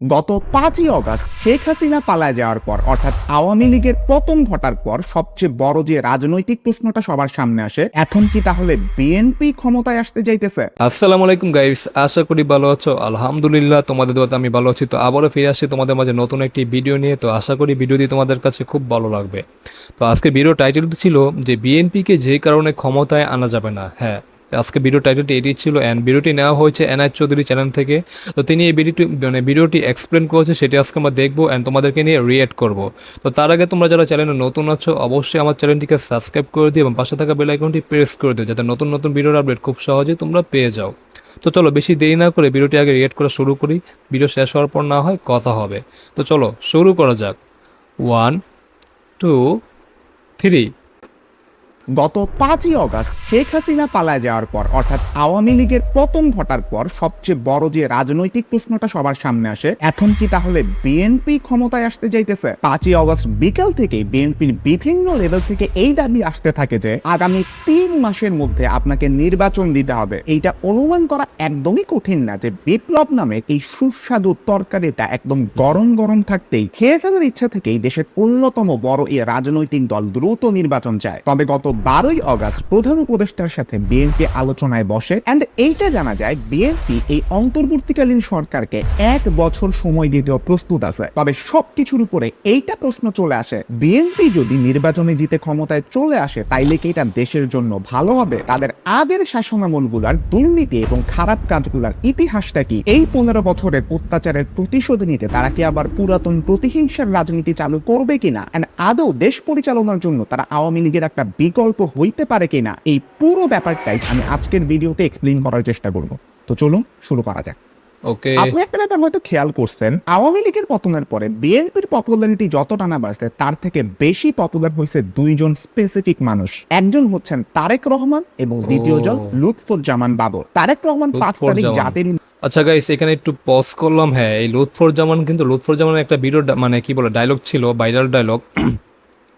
গত ৫ই অগাস্ট শেখ হাসিনা পালায় যাওয়ার পর অর্থাৎ আওয়ামী লীগের পতন ঘটার পর সবচেয়ে বড় যে রাজনৈতিক প্রশ্নটা সবার সামনে আসে, এখন কি তাহলে বিএনপি ক্ষমতায় আসতে যাইতেছে? আসসালামু আলাইকুম গাইস, আশা করি ভালো আছো। আলহামদুলিল্লাহ, তোমাদের দোয়াতে আমি ভালো আছি। তো আবারও ফিরে আসছি তোমাদের মাঝে নতুন একটি ভিডিও নিয়ে। তো আশা করি ভিডিওটি তোমাদের কাছে খুব ভালো লাগবে। তো আজকে ভিডিও টাইটেলটি ছিল যে বিএনপিকে যে কারণে ক্ষমতায় আনা যাবে না। হ্যাঁ, আজকে ভিডিও টাইটেলটি এটি ছিল, অ্যান্ড ভিডিওটি নেওয়া হয়েছে এনআই চৌধুরী চ্যানেল থেকে। তো তিনি এই ভিডিওটি এক্সপ্লেন করেছে, সেটি আজকে আমরা দেখবো অ্যান্ড তোমাদেরকে নিয়ে রিয়েক্ট করব। তো তার আগে তোমরা যারা চ্যানেলে নতুন আছো অবশ্যই আমার চ্যানেলটিকে সাবস্ক্রাইব করে দিও এবং পাশে থাকা বেল আইকনটি প্রেস করে দিও, যাতে নতুন নতুন ভিডিওর আপডেট খুব সহজে তোমরা পেয়ে যাও। তো চলো বেশি দেরি না করে ভিডিওটি আগে রিয়েক্ট করা শুরু করি। ভিডিও শেষ হওয়ার পর না হয় কথা হবে। তো চলো শুরু করা যাক। 1 2 3। গত ৫ই অগাস্ট শেখ হাসিনা পালায় যাওয়ার পর অর্থাৎ আওয়ামী লীগের পতন ঘটার পর সবচেয়ে বড় যে রাজনৈতিক প্রশ্নটা সবার সামনে আসে, এখন কি তাহলে বিএনপি ক্ষমতায় আসতে যাইতেছে? ৫ই অগাস্ট বিকাল থেকে বিএনপির বিভিন্ন লেভেল থেকে এই দাবি আসতে থাকে যে আগামী ৩ মাসের মধ্যে আপনাকে নির্বাচন দিতে হবে। এইটা অনুমান করা একদমই কঠিন না যে বিপ্লব নামে এই সুস্বাদু তরকারিটা একদম গরম গরম থাকতেই খেয়ে ফেলার ইচ্ছা থেকেই দেশের অন্যতম বড় এই রাজনৈতিক দল দ্রুত নির্বাচন চায়। তবে গত 12ই অগাস্ট প্রধান উপদেষ্টার সাথে বিএনপি আলোচনায় বসে এন্ড এইটা জানা যায় বিএনপি এই অন্তর্বর্তীকালীন সরকারকে 1 বছর সময় দিতেও প্রস্তুত আছে। তবে সবকিছুর উপরে এইটা প্রশ্ন চলে আসে, বিএনপি যদি নির্বাচনে জিতে ক্ষমতায় চলে আসে তাইলে কি এটা দেশের জন্য ভালো হবে? তাদের আগের শাসনামলগুলার দুর্নীতি এবং খারাপ কাজগুলার ইতিহাসটা কি? এই 15 বছরের অত্যাচারের প্রতিশোধ নিতে তারা কি আবার পুরাতন প্রতিহিংসার রাজনীতি চালু করবে কিনা? এন্ড আদৌ দেশ পরিচালনার জন্য তারা আওয়ামী লীগের একটা বিকল্প হইতে পারে কিনা? এই পুরো ব্যাপারটাই আমি আজকের ভিডিওতে এক্সপ্লেইন করার চেষ্টা করব। তো চলুন শুরু করা যাক। ওকে। আপনি একটা ব্যাপার হয়তো খেয়াল করছেন, আওয়ামী লীগের পতনের পরে বিএনপির পপুলারিটি যত টানা বাড়ছে তার থেকে বেশি পপুলার হয়েছে দুইজন স্পেসিফিক মানুষ। একজন হচ্ছেন তারেক রহমান এবং দ্বিতীয়জন লুৎফুজ্জামান বাবর। তারেক রহমান 5 তারিখ লুৎফুজ্জামান। জাতির আচ্ছা গাইস, এখানে একটু পজ করলাম। হ্যাঁ, এই লুৎফুজ্জামানের একটা ভিডিও মানে কি বলে ডায়লগ ছিল, ভাইরাল ডায়লগ।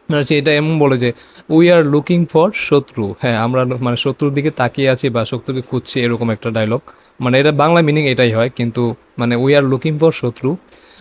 মানে হচ্ছে এটা এমন বলে যে উই আর লুকিং ফর শত্রু। হ্যাঁ, আমরা মানে শত্রুর দিকে তাকিয়ে আছি বা শত্রুকে খুঁজছি, এরকম একটা ডায়লগ। মানে এটা বাংলা মিনিং এটাই হয়, কিন্তু মানে উই আর লুকিং ফর শত্রু,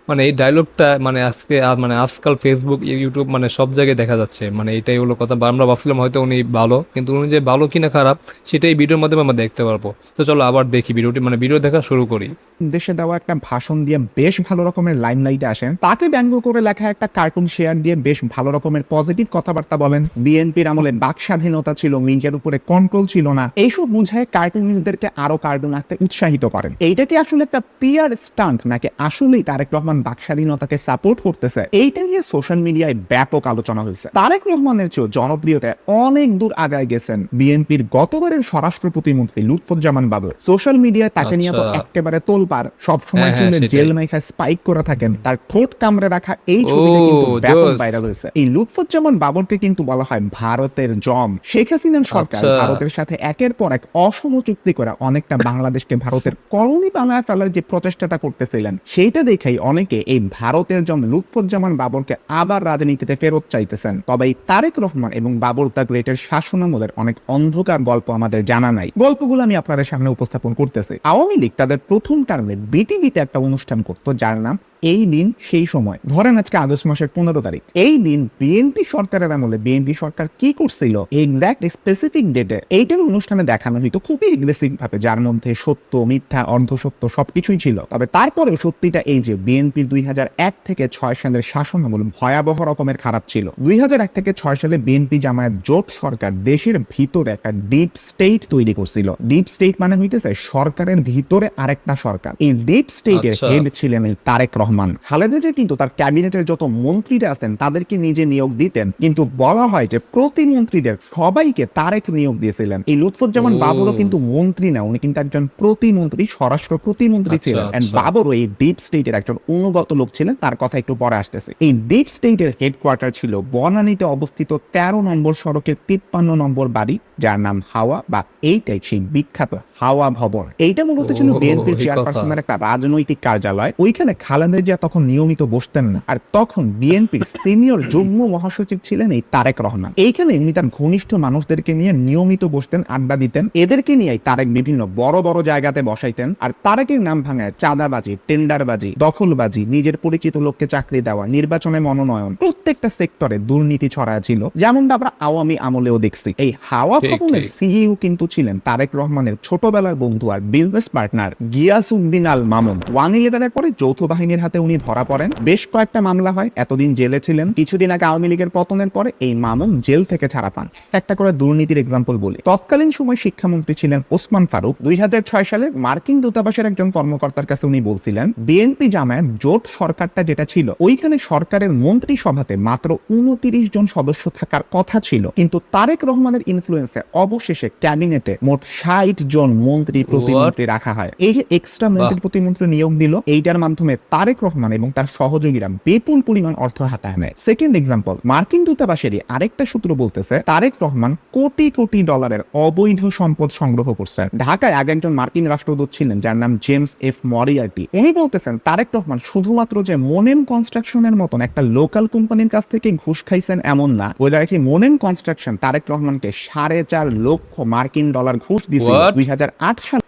মানে এই ডায়লগটা মানে আজকে মানে আজকাল ফেসবুক ইউটিউব মানে সব জায়গায় দেখা যাচ্ছে। মানে এটাই হলো কথা। বা আমরা ভাবছিলাম হয়তো উনি ভালো, কিন্তু উনি যে ভালো কিনা খারাপ সেটাই ভিডিওর মাধ্যমে আমরা দেখতে পারবো। তো চলো আবার দেখি ভিডিওটি, মানে ভিডিও দেখা শুরু করি। দেশে দেওয়া একটা ভাষণ দিয়ে বেশ ভালো রকমের লাইমলাইটে আসেন, তাকে ব্যঙ্গ করে লেখা একটা কার্টুন শেয়ার দিয়ে বেশ ভালো রকমের পজিটিভ কথাবার্তা বলেন। বিএনপির আমলে বাক স্বাধীনতা ছিল, মিডিয়ার উপরে কন্ট্রোল ছিল না, এইসব বুঝায় কার্টুনিস্টদেরকে আরো কার্টুন আঁকতে উৎসাহিত করেন। এইটা কি আসলে একটা পিআর স্টান্ট নাকি আসলেই তারেক রহমান বাক স্বাধীনতাকে সাপোর্ট করতেছে? এইটা নিয়ে সোশ্যাল মিডিয়ায় ব্যাপক আলোচনা হয়েছে। তারেক রহমানের চেয়েও জনপ্রিয়তায় অনেক দূর আগায় গেছেন বিএনপির গতবারের স্বরাষ্ট্র প্রতিমন্ত্রী লুৎফুজ্জামান বাবর। সোশ্যাল মিডিয়ায় তাকে নিয়ে তো আচ্ছা। একেবারে তোলপাড়, সবসময় হ্যাঁ, চুলে সেটাই। জেল মাইখা স্পাইক করা থাকেন, তার ঠোঁট কামড়ে রাখা এই ও ছবিটা কিন্তু ব্যাপক জোস। ভাইরাল হয়েছে। এই লুৎফুজ্জামান বাবরকে কিন্তু বলা হয় ভারতের জম। শেখ হাসিনার সরকার আচ্ছা। ভারতের সাথে একের পর এক অসম চুক্তি করে অনেকটা বাংলাদেশকে ভারতের কলোনি বানায় ফেলার যে প্রচেষ্টাটা করতেছিলেন, সেইটা দেখেই অনেকে এই ভারতের জম লুৎফুজ্জামান বাবরকে আবার রাজনীতিতে ফেরত চাইতেছেন। তবে এই তারেক রহমান এবং বাবর দ্য গ্রেটের শাসনামলের অনেক অন্ধকার গল্প আমাদের জানা নাই। গল্পগুলো আমি আপনাদের সামনে উপস্থাপন করতেছি। আওয়ামী লীগ তাদের প্রথম টার্মে বিটিভিতে একটা অনুষ্ঠান করতো যার নাম এই দিন সেই সময়। ধরেন আজকে আগস্ট মাসের 15 তারিখ। এই দিন বিএনপি সরকারের আমলে বিএনপি সরকার কি করছিল এক্সাক্ট স্পেসিফিক ডেটে এইটার অনুষ্ঠানে দেখানো হইতো খুবই এগ্রেসিভ ভাবে, যার মধ্যে সত্য মিথ্যা অর্ধসত্য সবকিছুই ছিল। তবে তারপরেও সত্যিটা এই যে বিএনপির 2001 থেকে 6 সালের শাসন আমল ভয়াবহ রকমের খারাপ ছিল। 2001 থেকে 6 সালে বিএনপি জামায়াত জোট সরকার দেশের ভিতরে একটা ডিপ স্টেট তৈরি করছিল। ডিপ স্টেট মানে হইতেছে সরকারের ভিতরে আরেকটা সরকার। এই ডিপ স্টেটের আচ্ছা। হেড ছিলেন এই তারেক রহমান। খালেদা জিয়া কিন্তু তার ক্যাবিনেটের যত মন্ত্রীরা আছেন তাদেরকে নিজে নিয়োগ দিতেন, কিন্তু বলা হয় যে প্রতিমন্ত্রীদের সবাইকে তারেক নিয়োগ দিয়েছিলেন। এই লুৎফুজ্জামান ও বাবরও কিন্তু মন্ত্রী না, উনি কিন্তু একজন প্রতিমন্ত্রী, স্বরাষ্ট্র প্রতিমন্ত্রী আচ্ছা ছিলেন। এন্ড আচ্ছা। বাবরও এই ডিপ স্টেটের একজন অনুগত লোক ছিলেন, তার কথা একটু পরে আসতেছে। এই ডিপ স্টেটের হেডকোয়ার্টার ছিল বনানীতে অবস্থিত 13 নম্বর সড়কের 53 নম্বর বাড়ি, যার নাম হাওয়া, বা এইটাই সেই বিখ্যাত হাওয়া ভবন। এইটা মূলত ছিল ও বিএনপির এই কথা। চেয়ারপারসনের একটা রাজনৈতিক কার্যালয়। ওইখানে খালেদা খালেদা তখন নিয়মিত বসতেন না, আর তখন বিএনপির সিনিয়র যুগ্ম মহাসচিব ছিলেন এই তারেক রহমান। এইখানে উনি তার ঘনিষ্ঠ মানুষদেরকে নিয়ে নিয়মিত বসতেন, আড্ডা দিতেন। এদেরকে নিয়ে তারেক বিভিন্ন বড় বড় জায়গাতে বসাইতেন, আর তারেকের নাম ভাঙায় চাঁদাবাজি, টেন্ডারবাজি, দখলবাজি, নিজের পরিচিত লোককে চাকরি দেওয়া, নির্বাচনে মনোনয়ন, প্রত্যেকটা সেক্টরে দুর্নীতি ছড়ায় ছিল, যেমনটা আমরা আওয়ামী আমলেও দেখছি। এই হাওয়া ভবনের সিইও কিন্তু ছিলেন তারেক রহমানের ছোটবেলার বন্ধু আর বিজনেস পার্টনার গিয়াসউদ্দিন আল মামুন। 1/11-এর পরে যৌথ বাহিনীর হাতে উনি ধরা পড়েন, বেশ কয়েকটা মামলা হয়, এতদিন জেলে ছিলেন। কিছুদিন আগে আওয়ামী লীগের পতনের পরে এই মামুন জেল থেকে ছাড়া পান। একটা করে দুর্নীতির এক্সাম্পল বলি। তৎকালীন সময় শিক্ষামন্ত্রী ছিলেন ওসমান ফারুক। 2006 সালে মার্কিন দূতাবাসের একজন কর্মকর্তার কাছে উনি বলছিলেন, বিএনপি জামায়াত জোট সরকারটা যেটা ছিল, ওইখানে সরকারের মন্ত্রিসভাতে মাত্র 29 জন সদস্য থাকার কথা ছিল, কিন্তু তারেক রহমানের ইনফ্লুয়েন্সে অবশেষে ক্যাবিনেটে মোট 60 জন মন্ত্রী প্রতিমন্ত্রী রাখা হয়। এই যে এক্সট্রা মন্ত্রী প্রতিমন্ত্রী নিয়োগ দিল, এইটার মাধ্যমে তারেক রহমান এবং তার সহযোগীরা বিপুল পরিমাণ অর্থ হাতায় নেয়। সেকেন্ড এক্সাম্পল, মার্কিন দূতাবাসেরই আরেকটা সূত্র বলতেছে তারেক রহমান কোটি কোটি ডলারের অবৈধ সম্পদ সংগ্রহ করছেন। ঢাকায় আগে একজন মার্কিন রাষ্ট্রদূত ছিলেন যার নাম জেমস এফ মরিয়ার্টি। উনি বলতেছেন তারেক রহমান শুধুমাত্র যে মোনেম কনস্ট্রাকশনের মতন একটা লোকাল কোম্পানির কাছ থেকে ঘুষ খাইছেন এমন না, ওই কি মোনেম কনস্ট্রাকশন তারেক রহমানকে 4.5 লক্ষ মার্কিন ডলার ঘুষ দিয়েছিল 2008 সালে।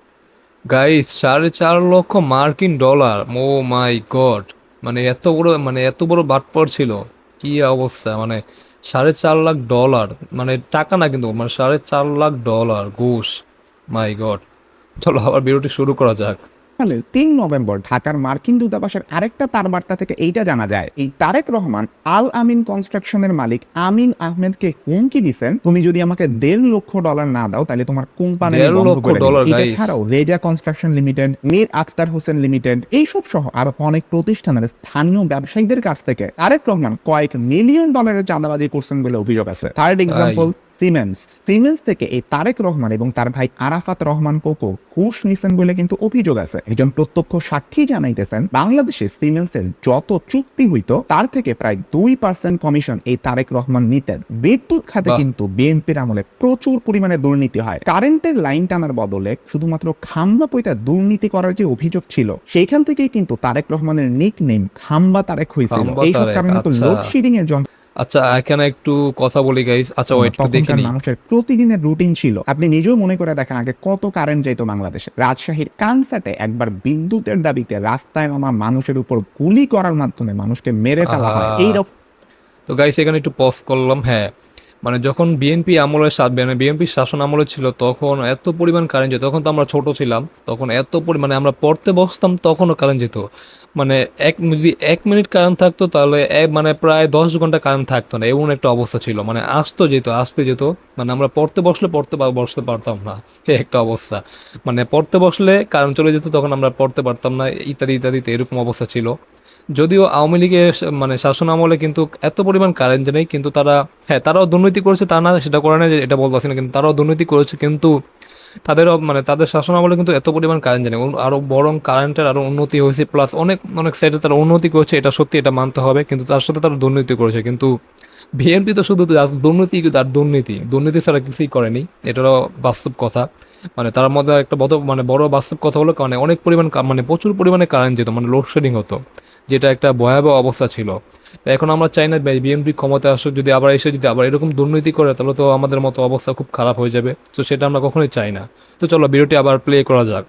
গাইস, 4.5 লক্ষ মার্কিন ডলার! ও মাই গড! মানে এত বড় বাটপার ছিল, কি অবস্থা! মানে 4.5 লাখ ডলার, মানে টাকা না কিন্তু, মানে 4.5 লাখ ডলার ঘুষ! মাই গড! চলো আবার ভিডিওটি শুরু করা যাক। 3 নভেম্বর ঢাকার মার্কিন দূতাবাসের আরেকটা তার বার্তা থেকে এইটা জানা যায়, এই তারেক রহমান আল আমিন কনস্ট্রাকশনের মালিক আমিন আহমেদকে হুমকি দিয়েছেন, তুমি যদি আমাকে $1.5 লক্ষ না দাও তাহলে তোমার কোম্পানি বন্ধ করে দেব। এটা ছাড়াও Reza construction limited, Mir Akhtar Hossain limited, এইসব সহ আরো অনেক প্রতিষ্ঠানের স্থানীয় ব্যবসায়ীদের কাছ থেকে তারেক রহমান কয়েক মিলিয়ন ডলারের চাঁদাবাজি করছেন বলে অভিযোগ আছে। থার্ড এক্সাম্পল, সিমেন্স থেকে এই তারেক রহমান এবং তার ভাই আরাফাত রহমান কোকো ঘুষ নিছেন বলে কিন্তু অভিযোগ আছে। একজন প্রত্যক্ষ সাক্ষী জানাইতেছেন, বাংলাদেশে সিমেন্সের যত চুক্তি হইতো তার থেকে প্রায় 2% কমিশন এই তারেক রহমান নিতেন। বিদ্যুৎ খাতে কিন্তু বিএনপির আমলে প্রচুর পরিমাণে দুর্নীতি হয়। কারেন্টের লাইন টানার বদলে শুধুমাত্র খাম্বা পয়তা দুর্নীতি করার যে অভিযোগ ছিল, সেইখান থেকেই কিন্তু তারেক রহমানের নিকনেম খাম্বা তারেক হয়েছিল। এইসব কারণে তো লোডশেডিং এর জন্য। আচ্ছা, এখানে একটু কথা বলি গাইস। আচ্ছা, ওয়েট একটু দেখে নিই। মানুষের প্রতিদিনের রুটিন ছিল, আপনি নিজেও মনে করে দেখেন আগে কত কারেন্ট যেত বাংলাদেশে। রাজশাহীর কানসাটে একবার বিদ্যুতের দাবিতে রাস্তায় নামা মানুষের উপর গুলি করার মাধ্যমে মানুষকে মেরে ফেলা হয়। এইরকম তো গাইস, এখানে একটু পজ করলাম। হ্যাঁ, মানে যখন বিএনপি বিএনপির শাসন আমলে ছিল, তখন এত পরিমাণ কারেন্ট যেত। তখন তো আমরা ছোট ছিলাম, তখন এত পরিমাণে আমরা পড়তে বসতাম, তখনও কারেন্ট যেত। মানে যদি 1 মিনিট কারেন্ট থাকতো তাহলে মানে প্রায় 10 ঘন্টা কারেন্ট থাকতো না, এমন একটা অবস্থা ছিল। মানে আসতে যেত, মানে আমরা পড়তে বসতে পারতাম না, এই একটা অবস্থা। মানে পড়তে বসলে কারেন্ট চলে যেত, তখন আমরা পড়তে পারতাম না, ইত্যাদি ইত্যাদিতে এরকম অবস্থা ছিল। যদিও আওয়ামী লীগের মানে শাসন আমলে কিন্তু এত পরিমাণ কারেন্ট নেই, কিন্তু তারাও দুর্নীতি করেছে, তা না সেটা করে না, যে এটা বলতেছি না, কিন্তু তারাও দুর্নীতি করেছে। কিন্তু তাদের শাসন আমলে কিন্তু এত পরিমাণ কারেন্ট নেই, আরো বরং কারেন্টের আরো উন্নতি হয়েছে, প্লাস অনেক অনেক সাইডে তারা উন্নতি করেছে, এটা সত্যি, এটা মানতে হবে। কিন্তু তার সাথে তারা দুর্নীতি করেছে। কিন্তু বিএনপি তো শুধু দুর্নীতি আর দুর্নীতি ছাড়া কিছুই করেনি, এটারও বাস্তব কথা। মানে তার মধ্যে একটা বড় বাস্তব কথা হলো, মানে অনেক পরিমাণ মানে প্রচুর পরিমাণে কারেন্ট যেত, মানে লোডশেডিং হতো, যেটা একটা ভয়াবহ অবস্থা ছিল। তো এখন আমরা চাই না বিএনপি ক্ষমতায় আসুক, যদি আবার এরকম দুর্নীতি করে, তাহলে তো আমাদের মতো অবস্থা খুব খারাপ হয়ে যাবে। তো সেটা আমরা কখনোই চাই না। তো চলো ভিডিওটি আবার প্লে করা যাক।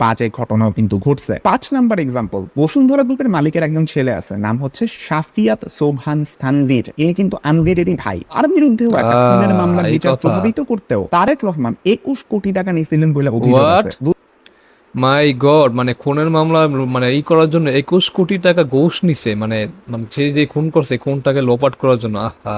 বাজে ঘটনাও কিন্তু ঘটছে। 5 নাম্বার এক্সাম্পল, বসুন্ধরা গ্রুপের মালিকের একজন ছেলে আছে, নাম হচ্ছে শাফিয়াত সোবহান স্থানবীর। ইনি কিন্তু আনবীরেরই ভাই। আর বিরুদ্ধেও একটা খুনের মামলার বিচার প্রভাবিত করতেও তারেক রহমান 21 কোটি টাকা নিয়েছিলেন বলে অভিযোগ আছে। মাই গড! মানে খুনের মামলা মানে এই করার জন্য 21 কোটি টাকা ঘুষ নিছে। মানে সে যে খুন করছে, খুনটাকে লোপাট করার জন্য। আহা,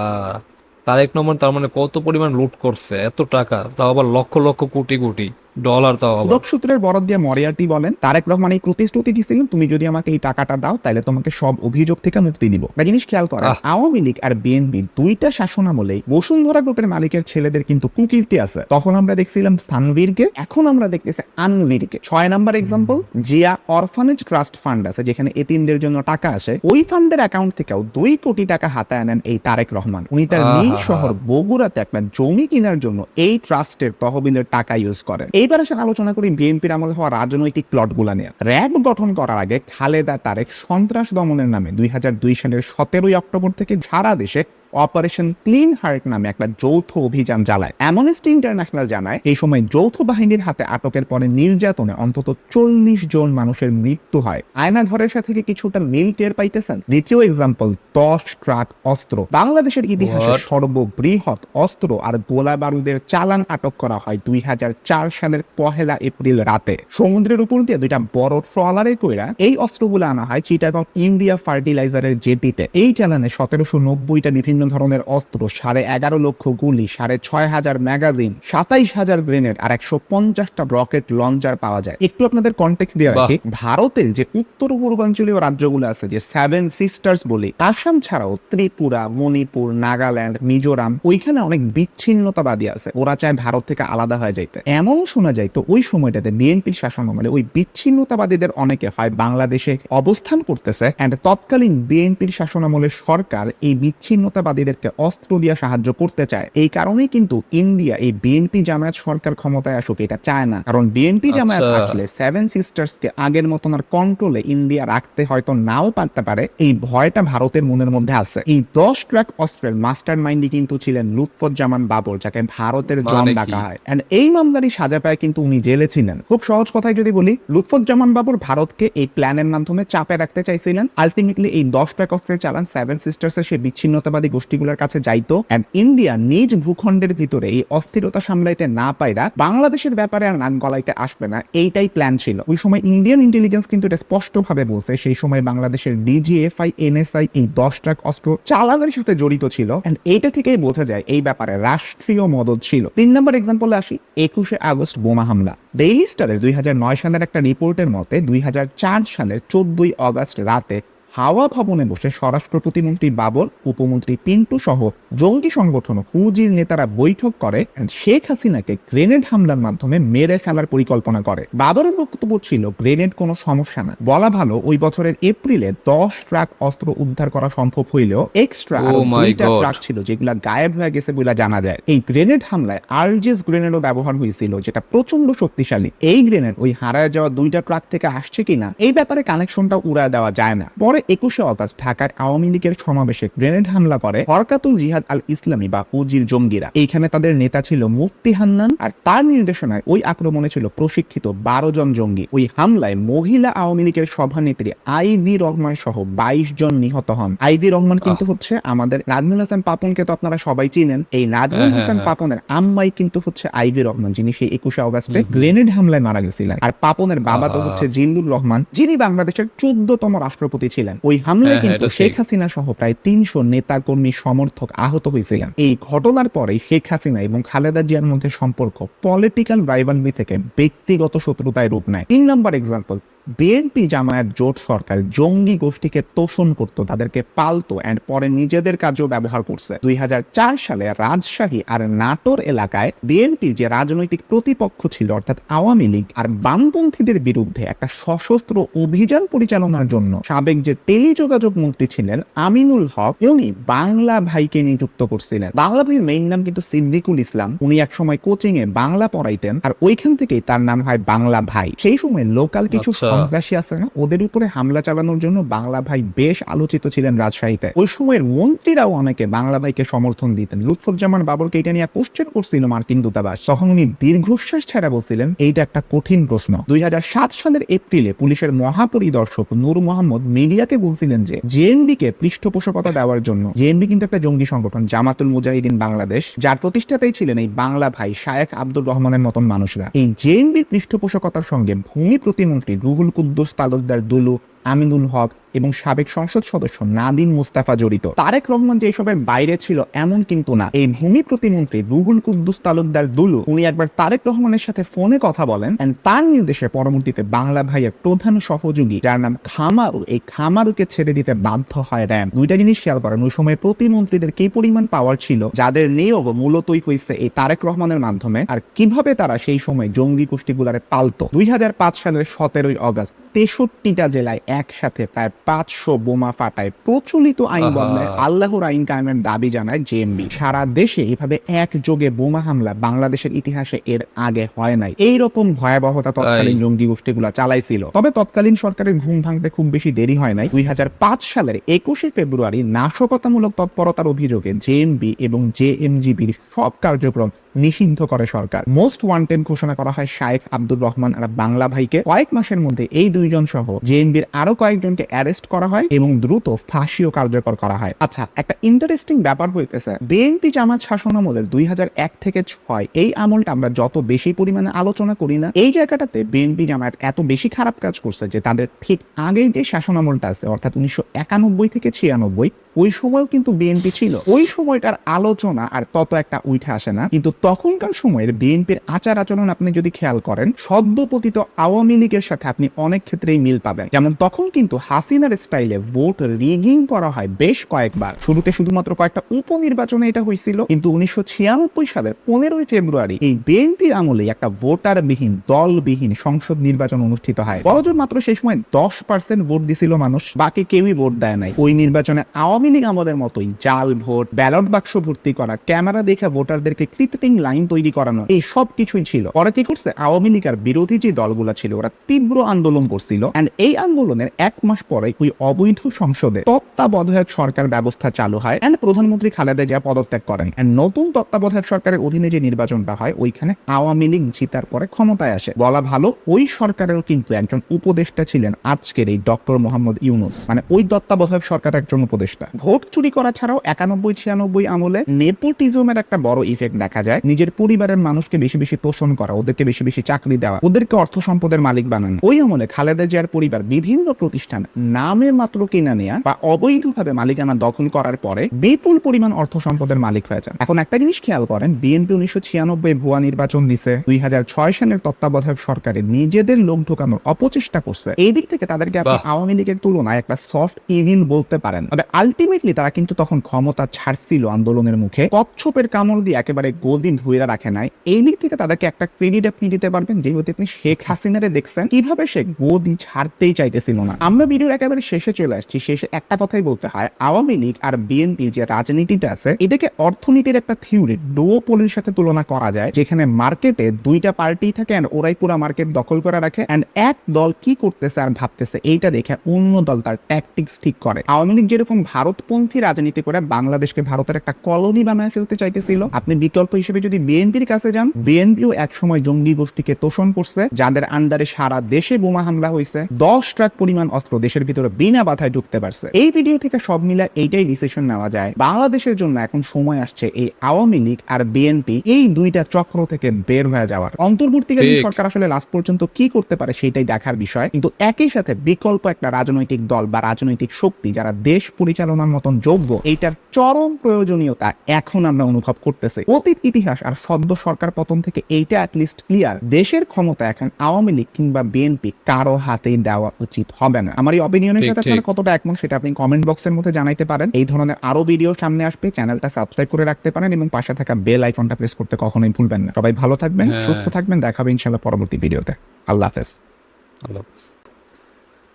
তারেক রহমান তার মানে কত পরিমাণ লুট করছে, এত টাকা, তাও আবার লক্ষ লক্ষ কোটি কোটি ডলার। তাও আবার সূত্রের বরাত দিয়ে মরিয়ার্টি বলেন, তারেক রহমান এই প্রতিশ্রুতি দিয়েছিলেন, তুমি যদি আমাকে এই টাকাটা দাও তাহলে তোমাকে সব অভিযোগ থেকে মুক্তি দিব। একটা জিনিস খেয়াল করেন, আওয়ামী লীগ আর বিএনপি দুইটা শাসন আমলেই বসুন্ধরা গ্রুপের মালিকের ছেলেদের কিন্তু কুকীর্তি আছে। তখন আমরা দেখছিলাম স্থানবীরকে, এখন আমরা দেখতেছি আনবীরকে। 6 number example, Zia orphanage trust fund আছে যেখানে এতিমদের জন্য টাকা আসে, ওই ফান্ডের অ্যাকাউন্ট থেকেও 2 কোটি টাকা হাতায় নেন এই তারেক রহমান। উনি তার নিজ শহর বগুড়াতে একটা জমি কেনার জন্য এই ট্রাস্টের তহবিলের টাকা ইউজ করেন। এইবার আসেন আলোচনা করি বিএনপির আমলে হওয়া রাজনৈতিক প্লটগুলা নিয়ে। র্যাব গঠন করার আগে খালেদা তারেক সন্ত্রাস দমনের নামে 2002 সালের 17 অক্টোবর থেকে সারা দেশে অপারেশন ক্লিন হার্ট নামে একটা যৌথ অভিযান চালায়। অ্যামনেস্টি ইন্টারন্যাশনাল জানায় এই সময় যৌথ বাহিনীর হাতে আটকের পরে নির্যাতনে অন্তত 40 জন মানুষের মৃত্যু হয়। আয়নাঘরের সাথে কি কিছুটা মিল টের পাইতেছেন? দ্বিতীয় এক্সাম্পল, 10 ট্রাক অস্ত্র। বাংলাদেশের ইতিহাসে What? সর্ববৃহৎ অস্ত্র আর গোলা বারুদের চালান আটক করা হয় 2004 সালের 1 এপ্রিল রাতে। সমুদ্রের উপর দিয়ে দুইটা বড় ট্রলারে কইরা এই অস্ত্রগুলো আনা হয় চিটাগং ইন্ডিয়া ফার্টিলাইজারের জেটিতে। এই চালানে 1790টা বিভিন্ন ধরনের অস্ত্র, 11.5 লক্ষ গুলি, 6,500 ম্যাগাজিন, 27,000 গ্রেনেড আর 150টা রকেট লঞ্চার পাওয়া যায়। একটু আপনাদের কনটেক্সট দিয়ে রাখি, ভারতের যে উত্তর পূর্বাঞ্চলীয় রাজ্যগুলো আছে যে 7 সিস্টার্স বলি, আসাম ছাড়াও ত্রিপুরা, মণিপুর, নাগাল্যান্ড, মিজোরাম, ওইখানে অনেক বিচ্ছিন্নতাবাদী আছে। ওরা চায় ভারত থেকে আলাদা হয়ে যাইতে। এমন শোনা যায় তো ওই সময়টাতে বিএনপির শাসন আমলে ওই বিচ্ছিন্নতাবাদীদের অনেকে হয় বাংলাদেশে অবস্থান করতেছে, এন্ড তৎকালীন বিএনপির শাসন আমলের সরকার এই বিচ্ছিন্নতাবাদীদেরকে অস্ত্র দিয়ে সাহায্য করতে চায়। এই কারণেই কিন্তু ইন্ডিয়া এই বিএনপি জামায়াত সরকার ক্ষমতায় আসুক এটা চায় না, কারণ বিএনপি জামায়াত আসলে 7 সিস্টার্সকে আগের মতন আর কন্ট্রোলে ইন্ডিয়া রাখতে হয়তো নাও পারতে পারে, এই ভয়টা ভারতের মনের মধ্যে আছে। এই 10 ট্রাক অস্ত্রের মাস্টার মাইন্ডই কিন্তু ছিলেন লুৎফুজ্জামান বাবর, যাকে ভারতের জন ডাকা হয়। এন্ড এই মামলারই সাজা পায় কিন্তু উনি জেলে ছিলেন। খুব সহজ কথায় যদি বলি, লুৎফুজ্জামান বাবর ভারতকে এই প্ল্যানের মাধ্যমে চাপে রাখতে চাইছিলেন। আলটিমেটলি এই 10 ট্রাক অস্ত্রের চালান 7 সিস্টার্সের সেই বিচ্ছিন্নতাবাদী গোষ্ঠীগুলোর কাছে যাইতো, এন্ড ইন্ডিয়া নিজ ভূখণ্ডের ভিতরে এই অস্থিরতা সামলাইতে না পাইরা বাংলাদেশের ব্যাপারে আর নাক গলাইতে আসবে না, এইটাই প্ল্যান ছিল। ওই সময় ইন্ডিয়ান ইন্টেলিজেন্স কিন্তু এটা স্পষ্টভাবে বলছে সেই সময় বাংলাদেশের ডিজিএফআই, এনএসআই এই 10 ট্রাক অস্ত্র চালানের সাথে জড়িত ছিল, এন্ড এইটা থেকেই বোঝা যায় এই ব্যাপারে রাষ্ট্রীয় মদদ ছিল। 3 নম্বর এক্সাম্পলে আসি, 21 আগস্ট বোমা হামলা। ডেইলি স্টারের 2009 সালের একটা রিপোর্টের মতে 2004 সালের 14 আগস্ট রাতে হাওয়া ভবনে বসে স্বরাষ্ট্র প্রতিমন্ত্রী বাবর, উপমন্ত্রী পিন্টু সহ জঙ্গি সংগঠন হুজির নেতারা বৈঠক করে শেখ হাসিনাকে গ্রেনেড হামলার মাধ্যমে মেরে ফেলার পরিকল্পনা করে। বাবরের বক্তব্য ছিল গ্রেনেড কোনো সমস্যা না, বলা ভালো ওই বছরের এপ্রিলে 10 ট্রাক অস্ত্র উদ্ধার করা সম্ভব হইলেও এক্সট্রা আরো 2টা ট্রাক ছিল যেগুলা গায়েব হয়ে গেছে বলে জানা যায়। এই গ্রেনেড হামলায় আরজেস গ্রেনেডও ব্যবহার হয়েছিল, যেটা প্রচন্ড শক্তিশালী। এই গ্রেনেড ওই হারায় যাওয়া 2টা ট্রাক থেকে আসছে কিনা এই ব্যাপারে কানেকশনটা উড়ায় দেওয়া যায় না। পরে 21 আগস্ট ঢাকার আওয়ামী লীগের সমাবেশে গ্রেনেড হামলা করে হরকাতুল জিহাদ আল ইসলামী বা হুজির জঙ্গিরা। এইখানে তাদের নেতা ছিল মুফতি হান্নান, আর তার নির্দেশনায় ওই আক্রমণে ছিল প্রশিক্ষিত 12 জন জঙ্গি। ওই হামলায় মহিলা আওয়ামী লীগের সভানেত্রী আইভি রহমান সহ 22 জন নিহত হন। আইভি রহমান কিন্তু হচ্ছে আমাদের নাজমুল হাসান পাপনকে তো আপনারা সবাই চিনেন। এই নাজমুল হাসান পাপনের আম্মাই কিন্তু হচ্ছে আইভি রহমান, যিনি সেই 21 আগস্টে গ্রেনেড হামলায় মারা গেছিলেন। আর পাপনের বাবা তো হচ্ছে জিল্লুর রহমান, যিনি বাংলাদেশের 14তম রাষ্ট্রপতি ছিলেন। ওই হামলায় কিন্তু শেখ হাসিনা সহ প্রায় 300 নেতা কর্মী সমর্থক আহত হয়েছিলেন। এই ঘটনার পরে শেখ হাসিনা এবং খালেদা জিয়ার মধ্যে সম্পর্ক পলিটিক্যাল রাইভালরি থেকে ব্যক্তিগত শত্রুতায় রূপ নেয়। 3 নম্বর এক্সাম্পল, বিএনপি জামায়াত জোট সরকার জঙ্গি গোষ্ঠীকে তোষণ করত, তাদেরকে পালতো, এন্ড পরে নিজেদের কাজেও ব্যবহার করছে। 2004 সালে রাজশাহী আর নাটোর এলাকায় বিএনপি যে রাজনৈতিক প্রতিপক্ষ ছিল অর্থাৎ আওয়ামী লীগ আর বামপন্থীদের বিরুদ্ধে একটা সশস্ত্র অভিযান পরিচালনার জন্য সাবেক যে টেলিযোগাযোগ মন্ত্রী ছিলেন আমিনুল হক, উনি বাংলা ভাইকে নিযুক্ত করছিলেন। বাংলা ভাইয়ের মেইন নাম কিন্তু সিদ্দিকুল ইসলাম। উনি একসময় কোচিং এ বাংলা পড়াইতেন, আর ওইখান থেকেই তার নাম হয় বাংলা ভাই। সেই সময় লোকাল কিছু সন্ত্রাসী আছে না, ওদের উপরে হামলা চালানোর জন্য বাংলা ভাই বেশ আলোচিত ছিলেন রাজশাহীতে। ওই সময়ের মন্ত্রীরাও অনেকে বাংলা ভাইকে সমর্থন দিতেন। লুৎফুজ্জামান বাবরকে এটা নিয়ে কোশ্চেন করছিল মার্কিন দূতাবাস, তখন উনি দীর্ঘশ্বাস ছেড়ে বলছিলেন এইটা একটা কঠিন প্রশ্ন। 2007 সালের এপ্রিলে পুলিশের মহাপরিদর্শক নূর মোহাম্মদ মিডিয়াকে বলছিলেন যে জেএনবি কে পৃষ্ঠপোষকতা দেওয়ার জন্য, জেএনবি কিন্তু একটা জঙ্গি সংগঠন, জামাতুল মুজাহিদিন বাংলাদেশ, যার প্রতিষ্ঠাতাই ছিলেন এই বাংলা ভাই শায়েখ আব্দুর রহমানের মতন মানুষরা। এই জেএনবির পৃষ্ঠপোষকতার সঙ্গে ভূমি প্রতিমন্ত্রী রুহুল কুদ্দুস তালুকদার দুলু, আমিনুল হক এবং সাবেক সংসদ সদস্য নাদিম মুস্তাফা জড়িত। তারেক রহমান যে এসবের বাইরে ছিল এমন কিন্তু না। এই ভূমি প্রতিমন্ত্রী রুহুল কুদ্দুস তালুকদার দুলু উনি একবার তারেক রহমানের সাথে ফোনে কথা বলেন, এন্ড তার নির্দেশে পরবর্তীতে বাংলা ভাইয়ের প্রধান সহযোগী যার নাম খামারু, এই খামারুকে ছেড়ে দিতে বাধ্য হয় র্যাব। দুইটা জিনিস খেয়াল করেন, ওই সময় প্রতিমন্ত্রীদের কি পরিমাণ পাওয়ার ছিল, যাদের নিয়োগ মূলতই হয়েছে এই তারেক রহমানের মাধ্যমে, আর কিভাবে তারা সেই সময় জঙ্গি গোষ্ঠীগুলারে পালতো। 2005 সালের 17 আগস্ট 63টা জেলায় একসাথে প্রায় 500 বোমা ফাটায়, প্রচলিত আইন আহা! বদলায়, আল্লাহর আইন কায়েমের দাবি জানায় জেএমবি। সারা দেশে এভাবে একযোগে বোমা হামলা বাংলাদেশের ইতিহাসে এর আগে হয় নাই। এইরকম ভয়াবহতা তৎকালীন তাই? জঙ্গি গোষ্ঠীগুলো চালাইছিল। তবে তৎকালীন সরকারের ঘুম ভাঙতে খুব বেশি দেরি হয় নাই। 2005 সালের 21শে ফেব্রুয়ারি নাশকতামূলক তৎপরতার অভিযোগে জেএমবি এবং জেএমজিবির সব কার্যক্রম নিষিদ্ধ করে সরকার। মোস্ট ওয়ান্টেড ঘোষণা করা হয় শায়েখ আব্দুর রহমান আর বাংলা ভাইকে। কয়েক মাসের মধ্যে এই দুইজন সহ জেএমবির আরো কয়েকজনকে অ্যারেস্ট করা হয় এবং দ্রুত ফাঁসিও কার্যকর করা হয়। আচ্ছা, একটা ইন্টারেস্টিং ব্যাপার হইতেছে, বিএনপি জামাত শাসনামলের 2001 থেকে 6 এই আমলটা আমরা যত বেশি পরিমাণে আলোচনা করি না, এই জায়গাটাতে বিএনপি জামাত এত বেশি খারাপ কাজ করছে যে তাদের ঠিক আগের যে শাসনামলটা আছে অর্থাৎ 1991 থেকে 96, ওই সময়ও কিন্তু বিএনপি ছিল। ওই সময়টার আলোচনা আর তত একটা উঠে আসে না, কিন্তু তখনকার সময়ের বিএনপির আচার আচরণ আপনি যদি খেয়াল করেন, সদ্যপতিত আওয়ামী লীগের সাথে আপনি অনেক ক্ষেত্রেই মিল পাবেন। যেমন তখন কিন্তু হাসিনার স্টাইলে ভোট রিগিং করা হয় বেশ কয়েকবার। শুরুতে শুধুমাত্র কয়েকটা উপনির্বাচনে এটা হয়েছিল, কিন্তু 1996 সালের 15ই ফেব্রুয়ারি এই বিএনপির আমলে একটা ভোটারবিহীন দলবিহীন সংসদ নির্বাচন অনুষ্ঠিত হয়। বড়জোর মাত্র সেই সময় 10% ভোট দিছিল মানুষ, বাকি কেউই ভোট দেয় নাই। ওই নির্বাচনে আওয়ামী লীগ আমাদের মতোই জাল ভোট, ব্যালট বাক্স ভর্তি করা, ক্যামেরা দেখে ভোটারদেরকে কৃত্রিম লাইন তৈরি করানো, এই সব কিছুই ছিল। ওরা কি করছে, আওয়ামী লীগ আর বিরোধী যে দলগুলো ছিল ওরা তীব্র আন্দোলন করছিল, এন্ড এই আন্দোলনের 1 মাস পরে ওই অবৈধ সংসদে তত্ত্বাবধায়ক সরকার ব্যবস্থা চালু হয় এন্ড প্রধানমন্ত্রী খালেদা জিয়া পদত্যাগ করেন। এন্ড নতুন তত্ত্বাবধায়ক সরকারের অধীনে যে নির্বাচনটা হয় ওইখানে আওয়ামী লীগ জিতার পরে ক্ষমতায় আসে। বলা ভালো, ওই সরকারেরও কিন্তু একজন উপদেষ্টা ছিলেন আজকের এই ডক্টর মোহাম্মদ ইউনূস, মানে ওই তত্ত্বাবধায়ক সরকারের একজন উপদেষ্টা। ভোট চুরি করা ছাড়াও 91-96 আমলে নেপোটিজমের একটা বড় ইফেক্ট দেখা যায়। নিজের পরিবারের মানুষকে বেশি বেশি তোষণ করা, ওদেরকে বেশি বেশি চাকরি দেওয়া, ওদেরকে অর্থ সম্পদের মালিক বানানো। ওই আমলে খালেদা জিয়ার পরিবার বিভিন্ন প্রতিষ্ঠান নামে মাত্র কিনা নেয়া বা অবৈধভাবে মালিকানা দখল করার পরে বিপুল পরিমাণ অর্থ সম্পদের মালিক হয়ে যান। এখন একটা জিনিস খেয়াল করেন, বিএনপি 1996 ভুয়া নির্বাচন দিছে, 2006 সালের তত্ত্বাবধায়ক সরকারে নিজেদের লোক ঢোকানোর অপচেষ্টা করছে। এই দিক থেকে তাদেরকে আপনি আওয়ামী লীগের তুলনায় একটা সফট ইভিল বলতে পারেন। তবে আলটিমেটলি তারা কিন্তু তখন ক্ষমতা ছাড়ছিল আন্দোলনের মুখে, কচ্ছপের কামড় দিয়ে একেবারে গোলদিন ধুয়ে রাখে নাই। এই দিক থেকে তাদেরকে একটা ক্রেডিট আপনি দিতে পারবেন, যেহেতু আপনি শেখ হাসিনারে দেখছেন কিভাবে সে গোদি ছাড়তেই চাইতেছিল না। আমরা ভিডিওর একেবারে শেষে চলে আসছি। শেষে একটা কথাই বলতে হয়, আওয়ামী লীগ আর বিএনপির যে রাজনীতিটা আছে এটাকে অর্থনীতির একটা থিওরি ডুওপোলির সাথে তুলনা করা যায়, যেখানে মার্কেটে দুইটা পার্টি থাকে আর ওরাই পুরো মার্কেট দখল করে রাখে, এন্ড এক দল কি করতেছে আর ভাবতেছে এইটা দেখে অন্য দল তার ট্যাকটিক্স ঠিক করে। আওয়ামী লীগ যেরকম ভারতপন্থী রাজনীতি করে বাংলাদেশকে ভারতের একটা কলোনি বানায় ফেলতে চাইতেছিল, আপনি বিকল্প হিসেবে যদি বিএনপির কাছে যান, বিএনপিও একসময় জঙ্গি গোষ্ঠীকে তোষণ করছে, যাদের আন্ডারে সারা দেশে বোমা হামলা হয়েছে, 10 ট্রাক পরিমাণ অস্ত্র দেশের ভিতরে বিনা বাধায় ঢুকতে পারছে। এই ভিডিও থেকে সব মিলে এইটাই ডিসিশন নেওয়া যায়, বাংলাদেশের জন্য এখন সময় আসছে এই আওয়ামী লীগ আর বিএনপি এই দুইটা চক্র থেকে বের হয়ে যাওয়ার। অন্তর্বর্তীকালীন সরকার আসলে লাস্ট পর্যন্ত কি করতে পারে সেটাই দেখার বিষয়, কিন্তু একই সাথে বিকল্প একটা রাজনৈতিক দল বা রাজনৈতিক শক্তি যারা দেশ পরিচালনার মতন যোগ্য, এইটার চরম প্রয়োজনীয়তা এখন আমরা অনুভব করতেছি। অতীত ইতিহাস আর সদ্য সরকার পতন থেকে এইটা অ্যাটলিস্ট ক্লিয়ার, দেশের ক্ষমতা এখন আওয়ামী লীগ কিংবা বিএনপি কারো হাতেই দেওয়া উচিত হবে না। আমার এই অপিনিয়নের সাথে আপনারা কতটা একমত সেটা আপনি কমেন্ট বক্সের মধ্যে জানাইতে পারেন। এই ধরনের আরো ভিডিও সামনে আসবে, চ্যানেলটা সাবস্ক্রাইব করে রাখতে পারেন এবং পাশে থাকা বেল আইকনটা প্রেস করতে কখনোই ভুলবেন না। সবাই ভালো থাকবেন, সুস্থ থাকবেন, দেখা হবে ইনশাআল্লাহ পরবর্তী ভিডিওতে। আল্লাহ হাফেজ।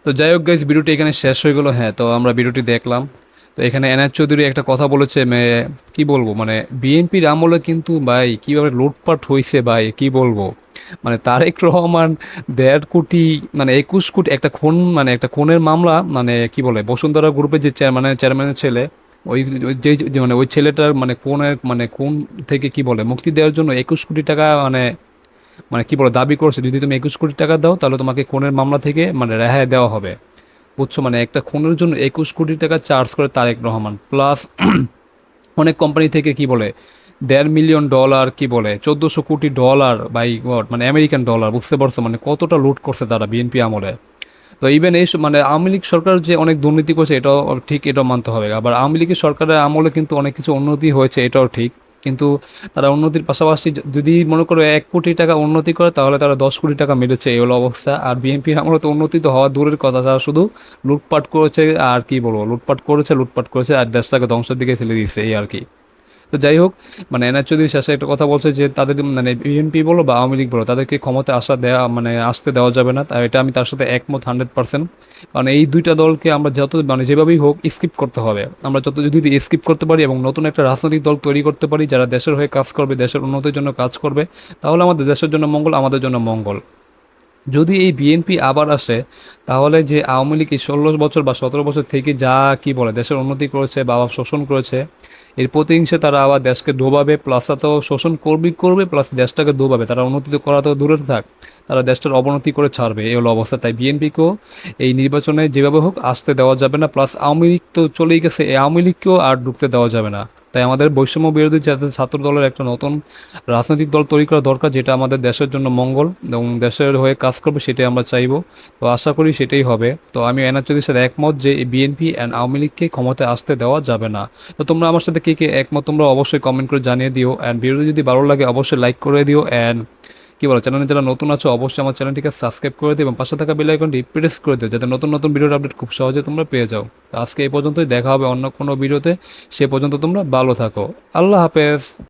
তো যাই হোক গাইজ, ভিডিওটি এখানে শেষ হয়ে গেল। হ্যাঁ, তো আমরা ভিডিওটি দেখলাম। তো এখানে এনায়েত চৌধুরী একটা কথা বলেছে, কি বলবো, মানে বিএনপির আমলে কিন্তু ভাই কীভাবে লুটপাট হয়েছে ভাই, কি বলবো, মানে তারেক রহমান 1.5 কোটি মানে 21 কোটি একটা খুন, মানে একটা খুনের মামলা, মানে কি বলে বসুন্ধরা গ্রুপের যে চেয়ারম্যানের ছেলে, ওই মানে ওই ছেলেটার মানে খুন থেকে কি বলে মুক্তি দেওয়ার জন্য 21 কোটি টাকা মানে কি বলে দাবি করছে, যদি তুমি 21 কোটি টাকা দাও তাহলে তোমাকে খুনের মামলা থেকে মানে রেহাই দেওয়া হবে, বুঝছো। মানে একটা খুনের জন্য 21 কোটি টাকা চার্জ করে তারেক রহমান, প্লাস অনেক কোম্পানি থেকে কি বলে $1.5 মিলিয়ন, কি বলে $1400 কোটি বাই গড, মানে আমেরিকান ডলার, বুঝতে পারছো মানে কতটা লুট করছে তারা বিএনপি আমলে। তো ইভেন এই মানে আওয়ামী লীগ সরকার যে অনেক দুর্নীতি করছে এটাও ঠিক, এটাও মানতে হবে। আবার আওয়ামী লীগের সরকারের আমলে কিন্তু অনেক কিছু উন্নতি হয়েছে, এটাও ঠিক, কিন্তু তারা উন্নতির পাশাপাশি যদি মনে করো 1 কোটি টাকা উন্নতি করে তাহলে তারা 10 কোটি টাকা মেরেছে, এই হলো অবস্থা। আর বিএনপির আমলে তো উন্নতি তো হওয়া দূরের কথা, তারা শুধু লুটপাট করেছে, আর কি বলবো, লুটপাট করেছে আর দেশটাকে ধ্বংসের দিকে ঠেলে দিচ্ছে, এই আর কি। তো যাই হোক, মানে এনআর চৌধুরী শেষে একটা কথা বলছে যে তাদের মানে বিএনপি বলো বা আওয়ামী লীগ বলো তাদেরকে ক্ষমতা আসতে দেওয়া যাবে না। তাই এটা আমি তার সাথে একমত 100%। কারণ এই দুইটা দলকে আমরা যত মানে যেভাবেই হোক স্কিপ করতে হবে। আমরা যত যদি স্কিপ করতে পারি এবং নতুন একটা রাজনৈতিক দল তৈরি করতে পারি যারা দেশের হয়ে কাজ করবে, দেশের উন্নতির জন্য কাজ করবে, তাহলে আমাদের দেশের জন্য মঙ্গল, আমাদের জন্য মঙ্গল। যদি এই বিএনপি আবার আসে, তাহলে যে আওয়ামী লীগ এই 16 বছর বা 17 বছর থেকে যা কি বলে দেশের উন্নতি করেছে বা শোষণ করেছে, এর প্রতিহিংসে তারা আবার দেশকে ডোবাবে, প্লাস তো শোষণ করবে প্লাস দেশটাকে ডোবাবে। তারা উন্নতি তো করা তো দূরে থাক, তারা দেশটার অবনতি করে ছাড়বে, এই হলো অবস্থা। তাই বিএনপিকেও এই নির্বাচনে যেভাবে হোক আসতে দেওয়া যাবে না, প্লাস আওয়ামী লীগ তো চলেই গেছে, এই আওয়ামী লীগকেও আর ঢুকতে দেওয়া যাবে না। তাই আমাদের বৈষম্য বিরোধী যাতে ছাত্র দলের একটা নতুন রাজনৈতিক দল তৈরি করা দরকার, যেটা আমাদের দেশের জন্য মঙ্গল এবং দেশের হয়ে কাজ করবে, সেটাই আমরা চাইবো। তো আশা করি সেটাই হবে। তো আমি এনআর চৌধুরীর সাথে একমত যে বিএনপি অ্যান্ড আওয়ামী লীগকে ক্ষমতায় আসতে দেওয়া যাবে না। তো তোমরা আমার সাথে কে কে একমত তোমরা অবশ্যই কমেন্ট করে জানিয়ে দিও। অ্যান্ড ভিডিও যদি ভালো লাগে অবশ্যই লাইক করে দিও। অ্যান্ড কি বলো, চ্যানেলে যারা নতুন আছো অবশ্যই আমার চ্যানেলটিকে সাবস্ক্রাইব করে দিও এবং পাশে থাকা বেল আইকনটি প্রেস করে দিও, যাতে নতুন নতুন ভিডিওর আপডেট খুব সহজে তোমরা পেয়ে যাও। তো আজকে এই পর্যন্তই, দেখা হবে অন্য কোনো ভিডিওতে। সে পর্যন্ত তোমরা ভালো থাকো। আল্লাহ হাফেজ।